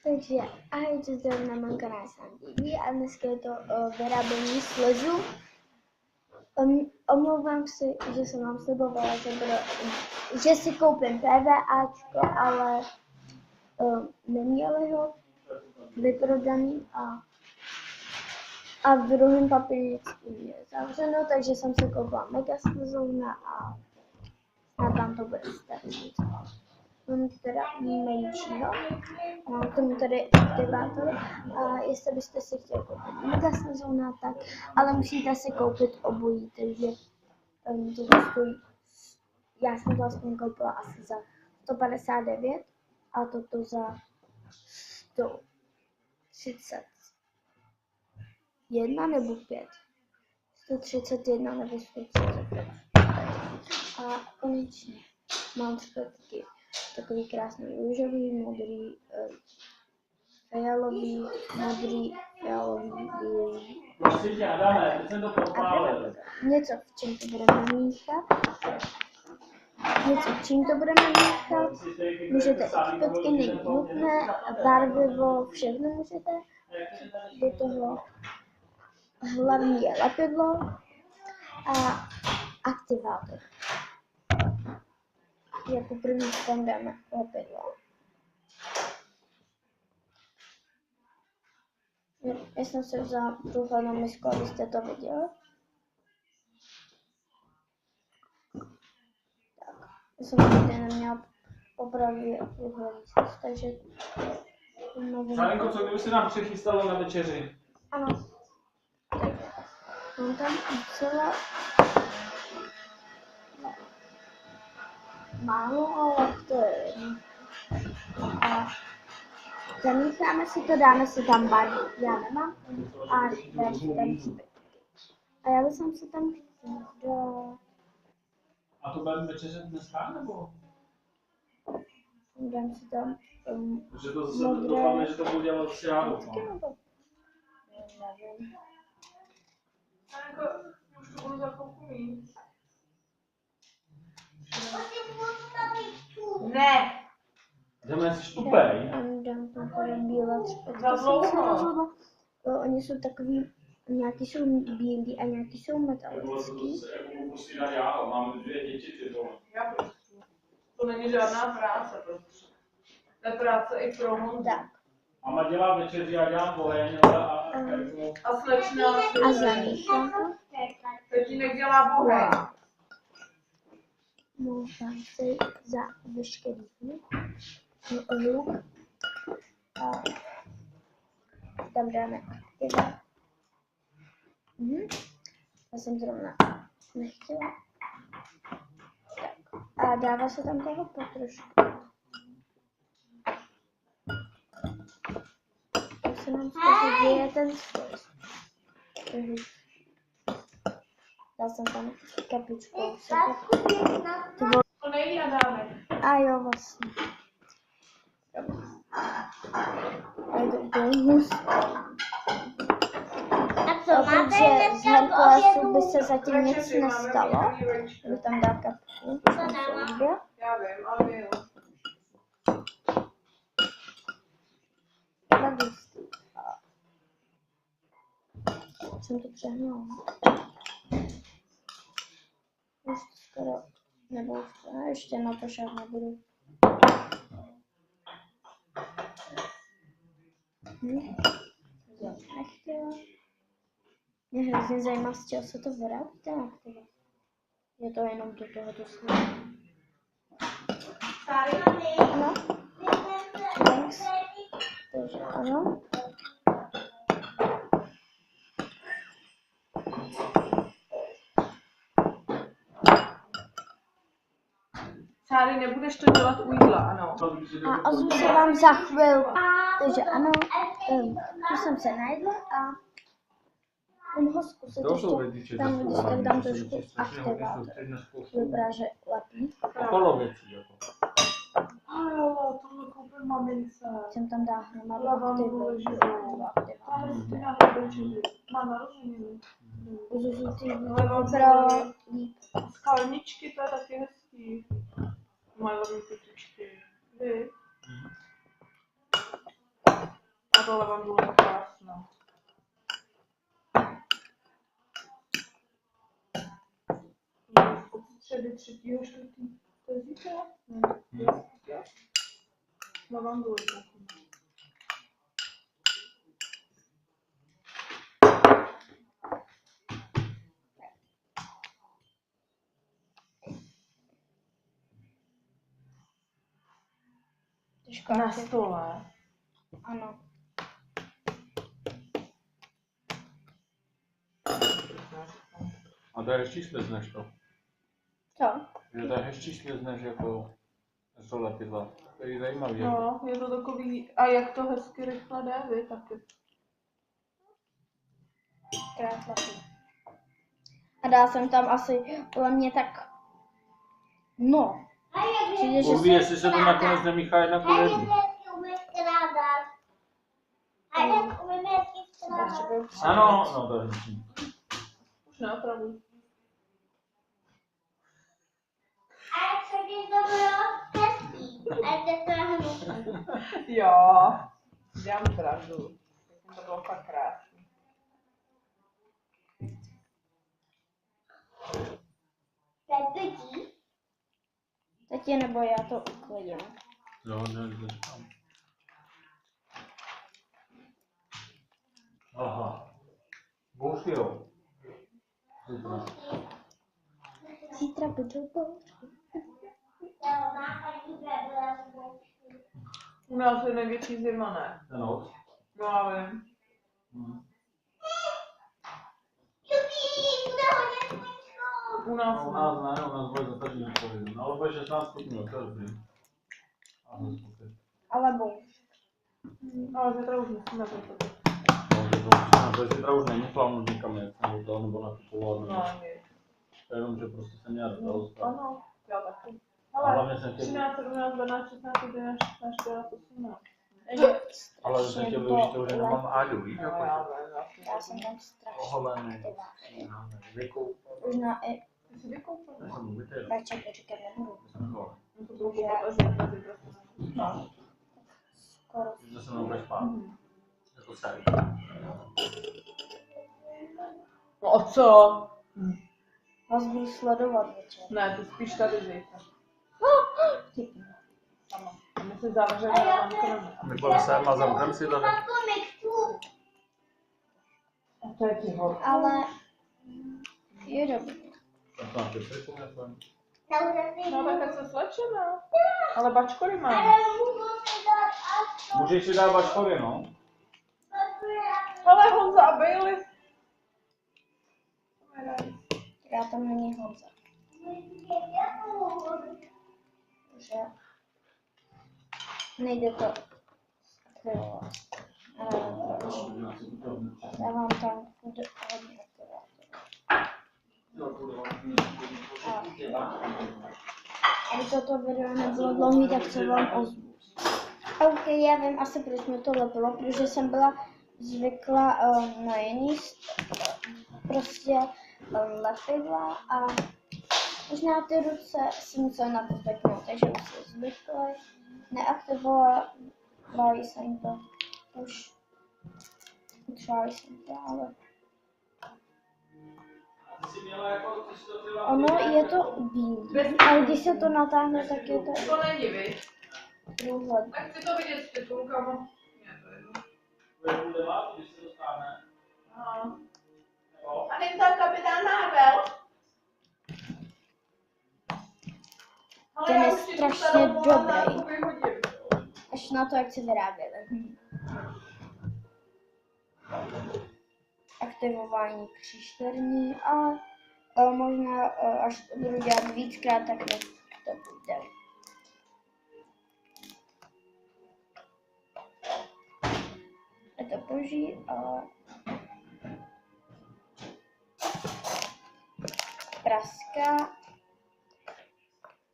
Takže ahoj, co zdravím na mém kanále SamTV a dneska je to vyrábění slezu. Omlouvám se, že jsem vám slibovala, že si koupím PVAčko, ale neměli ho vyprodaný a v druhém papířictví je zavřeno, takže jsem si koupila Mega Slezovna a snad vám to bude stačit. Mám teda menšího, mám k tomu tady aktivátory a jestli byste si chtěli koupit Mega Slezovna, tak, ale musíte si koupit obojí, takže to stojí, já jsem to aspoň koupila asi za 159 a toto za 131 nebo 5, 131 nebo 135 a konečně mám třpetky. Takový krásný růžový, modrý, fialový, modrý, fialový, bílý. A něco, v čem to budeme míchat. Můžete i čtvrtky, není nutné, barvivo, všechno můžete. Do toho hlavní je lepidlo a aktivátor. Jako první tam dáme lepidlo. Já jsem se vzala průhlednou misku, abyste to viděli. Tak, já jsem tady neměla popravit průhledný, takže... Sálenko, co kdyby se nám přechystalo na večeři? Ano. Mám tam docela... málo, ale to je jedno. A zamícháme si to, dáme si tam barvu, já nemám, a dáme si tam zbytky. A já bych si tam dala... A to budeme večeře dneska, nebo? Dám si tam Že to zase dopadne, že to budu dělat si ráno. nebo? Nevím. Sálenko, už to budu za chvilku mít. Ne! Jdeme si štupej. Dám tam tady bílé třpetky. Za dlouho. Oni jsou takový, nějaký jsou bílí a nějaký jsou metalický. Musí dát já, mám 2 děti, ty vole. Já prostě. To není žádná práce prostě. To je práce i pro Honzu. Tak. Mama dělá večeři, já dělám boheň A slečna A zamíchám to. tatínek dělá boheň. Mouvám si za veškerý luk. A tam dáme aktivát. Já jsem zrovna nechtěla. Tak. A dává se tam toho potrošku. To se nám děje ten slez. Dal jsem tam kapičku. To nejí Adámek. A jo, vlastně. A je to úplně hustý. Takže z Herkulesu by se zatím nic nestalo. Bych tam dal kapku. Já vím, ale jo. Tak hustý. Jsem to přehnala. Už to skoro, nebo už to, ještě na to šát nebudu. Nechtěla. Mě hrozně zajímá, z čeho se to vyrábí, ten aktivát. Je to jenom do tohoto slova. Ano. Thanks. Takže ano. Sáry, nebudeš to dělat u jídla, ano. A ozvu se vám za chvilku. Takže ano, tu jsem se najedla a mám ho zkusit ještě. Tam, když tak dám trošku aktivátor. Vypadá, že lepí. Okolo věcí, jako. Halo, tohle koupím mamince. Jsem tam dá hromadu aktivátorů. Má narozeniny. Vypadá líp. Skalničky, to je taky hezký. Mají velmi kytičky. Vy? A to levandule je krásná. Od středy 3.4. To je zítra? Ne. Levandule taky. Na stole. Ano. A to je hezčí směs než to. Co? Že to je hezčí směs než jako sole ty dva. To je zajímavý. No, je to takový, a jak to hezky rychle jde, vy taky. Krásný. A dal jsem tam asi podle mě tak, no. Přijde, že Uvidí, jestli se to nakonec nemíchá jedna ku jedný. Ano, no to je hezčí. Už neopravuj. Jo, dělám pravdu. To bylo fakt krásný. Teď nebo já to uklidím. Jo, ne, začínám. Aha. Bouřky jo. Super. Zítra budou bouřky. U nás je největší zima, ne? Ano. No já vím. U nás No, u nás ne, u nás bude zatažený odpovědný. No ale bude 16 stupňů, to je dobrý. Aha, super. Ale bouř. ale zítra už musíme to. No, zítra už není plánu nikam jet, nebo nakupovat, nebo No, nic. jenom, že prostě jsem měl dostat. Ano, já taky. A Ale hlavně jsem chtěl, 13, 17, 12, 16, 11, 16, 14, 18. ale jsem chtěl využít toho, že nemám Áďu, víš, No, jako, já vím, Já jsem tam strašně oholený, vykoupený. Možná i Ty jsi vykoupil? Já jsem umytý, Braček říkat nebudu. jsem dole. No to bylo koupat až zítra, zítra jsem Skoro. Že se mnou bude spát, jako celý. No a co? Vás budu sledovat večer. Ne, ty spíš tady zítra. Ty. Ano. A my se zavřeme a tam krmíme. Myklel jsem a zavřem si to, ne? A to je ti horko. Ale je dobrý. Tak to máš přesvědčit, nebo? No tak se slečeme. Ale bačkory máme. Můžeš si dát bačkory, no? Ale Honza a Bailey. Já tam není Honza. Že nejde to aktivovat. Proč? Já vám tam hodně aby toto video nebylo dlouhý, tak se vám ozvu. OK, já vím asi, proč mi to lepilo, protože jsem byla zvyklá na jiný prostě lepidla a možná ty ruce si musela na to zvyknout, takže už se zvykla, neaktivovala jsem to už, utřála jsem to, ale ono je to bílý, ale když se to natáhne, tak je to To není, viď? průhled. Tak chci to vidět s titulkama. A není tam kapitán Marvel? Ten je strašně dobrý. Až na to, jak se vyráběli. Aktivování příšerný a možná až to budu dělat víckrát, tak to bude. Je to boží a praska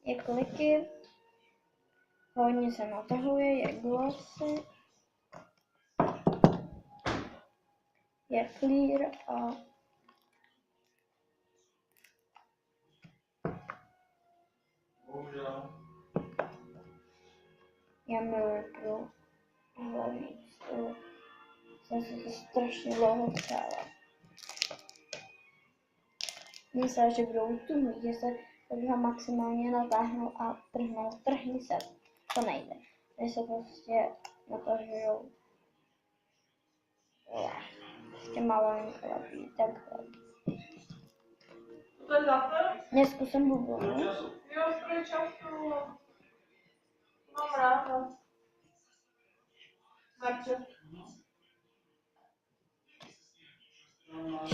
je kliky, hodně se natahuje, je glossy, je clear a je mirror pro hlavy. nic. Jsem se to strašně dlouho přála. Myslela, že budou tuhý, že se ho maximálně natáhnou a trhnou. Trhni se. To nejde. Když se prostě natažujou. Ještě malinko lepí, takhle. To je zase? Neskusím bublinu. Jo, skoro času. Mám ráda. Marče.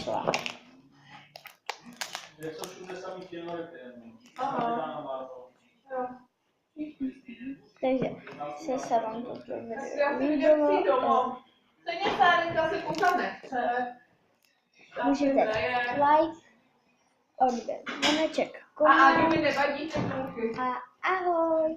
Šla. Je to všude samý kilometry jenom. Aha. Jo. Takže se vám toto video Já si líbilo. jdu domů. Stejně Sárinka si koukat nechce. Můžete like, odběr, zvoneček, A Adi mi koment nevadí ty kruhy. a ahoj.